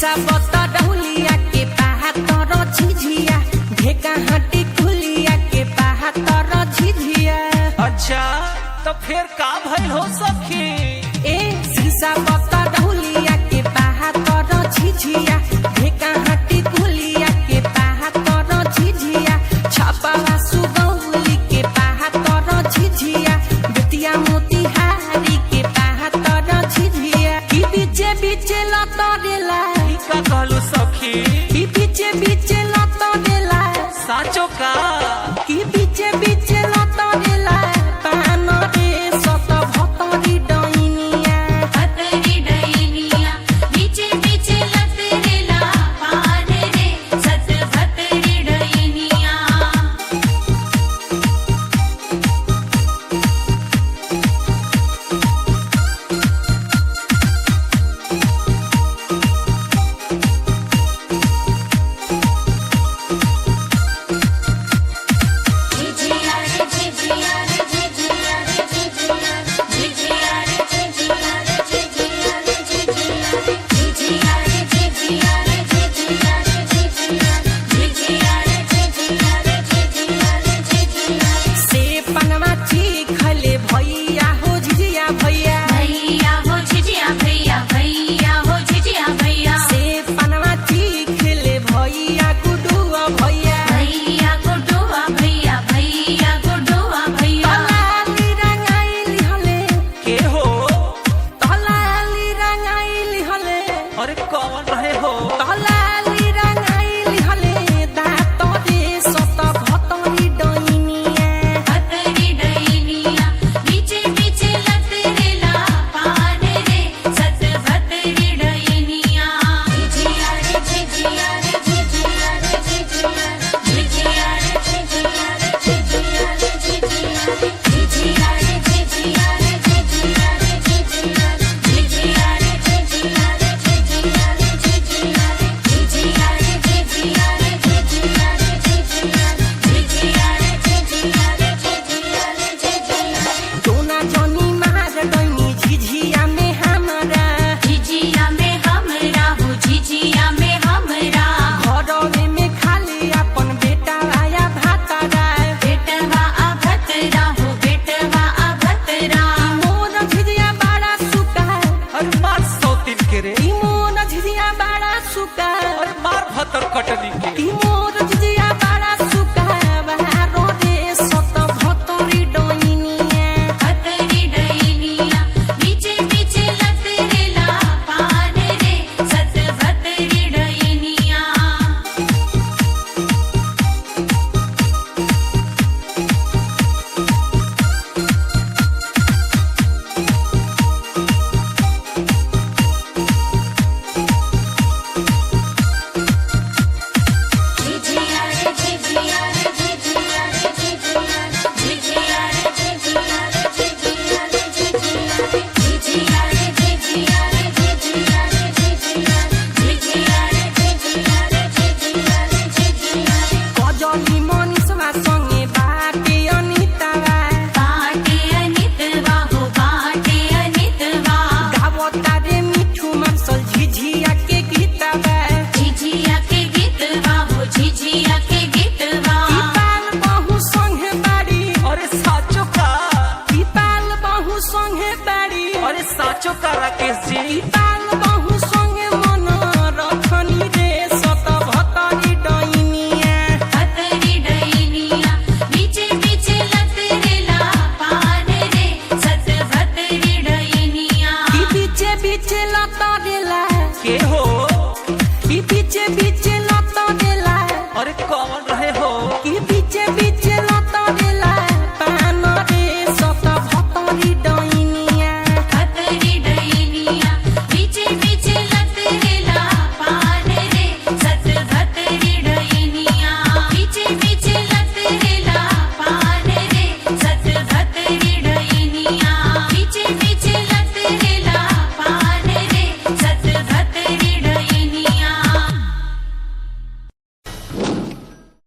शीशा बता डहुलिया के बाहा तर झिझिया ढेका हटी खुलिया के बाहा तर झिझिया। अच्छा तो फिर का भइल हो सखी? ए शीशा बता डहुलिया के बाहा तर झिझिया ढेका हटी खुलिया के बाहा तर झिझिया छापावा सुगौली के बाहा तर झिझिया बेतिया मोतिहारी के बाहा तर झिझिया की बीचे बीचे लतरेला का कहलू सखी? की बीचे बीचे लतरेला साचो का? की बीचे बीचे लतरेला पान रे सत भतरी डैनिया भतरी डैनिया बीचे बीचे लतरेला पान रे सत भतरी डैनिया। झिझिया रे झिझिया रे झिझिया रे झिझिया झिझिया रे झिझिया रे झिझिया रे झिझिया रे झिझिया रे झिझिया रे झिझिया रे झिझिया रे झिझिया रे झिझिया से पनवा खले भैया हो झिझिया भैया भैया हो झिझिया भैया भैया हो झिझिया भैया से पनवा खले भैया गुडुआ भैया भैया गुडुआ भैया भैया गुडुआ भैया तलाली रंगाइली हले के हो? तलाली रंगाइली हले अरे कौन रहे हो? तलाली रंगाइली हले दात रे सत भतरी डैनिया भतरी डैनिया बीचे बीचे लतरेला पान रे सत भतरी डैनिया। झिझिया रे झिझिया रे झिझिया रे झिझिया झिझिया रे झिझिया रे झिझिया रे झिझिया रे झिझिया रे झिझिया रे झिझिया रे झिझिया झिझिया रे झिझिया रे झिझिया रे झिझिया रे झिझिया रे झिझिया रे झिझिया रे झिझिया झिझिया रे झिझिया रे झिझिया रे झिझिया दोना जनी मार डैनी झिझिया में हमरा झिझिया में हमरा हो झिझिया में हमरा घरवे में खाली अपन बेटा आया भातारा बेटवा आ भतरा हो बेटवा आ भतरा मोर झिझिया बड़ा सुका अरे मार सौतीन के रे। ई मोर झिझिया बड़ा सुका अरे मार भतर कटनी के। ई मोर झिझिया बड़ा सुका बहारो रे सत भतरी डैनिया भतरी डैनिया बीचे बीचे लतरेला पान रे सत भतरी डैनिया। झिझिया रे झिझिया रे झिझिया रे झिझिया झिझिया रे झिझिया रे झिझिया रे झिझिया रे झिझिया रे झिझिया रे झिझिया रे झिझिया झिझिया रे झिझिया रे झिझिया रे झिझिया रे कजली मनिषवा संगे बाटे अनितावा बाटे अनितवा हो बाटे अनितवा गावता रे मिठू मार्शल झिझिया के गीतवा झिझिया के गीतवा हो झिझिया के गीतवा ई पाल बहु संगे बाड़ी अरे साचो का? ई पाल बहु संगे बाड़ी अरे साचो का राकेश जी? पाल बहु संगे मन रखनी रे सत भतरी डैनिया भतरी डैनिया बीचे बीचे लतरेला पान रे सत भतरी डैनिया। की बीचे बीचे लतरेला के हो? की बीचे बीचे लतरेला अरे कौन रहे हो? की बीचे बीचे लतरेला पान रे सत भतरी डैनिया भतरी डैनिया बीचे बीचे लतरेला पान रे सत भतरी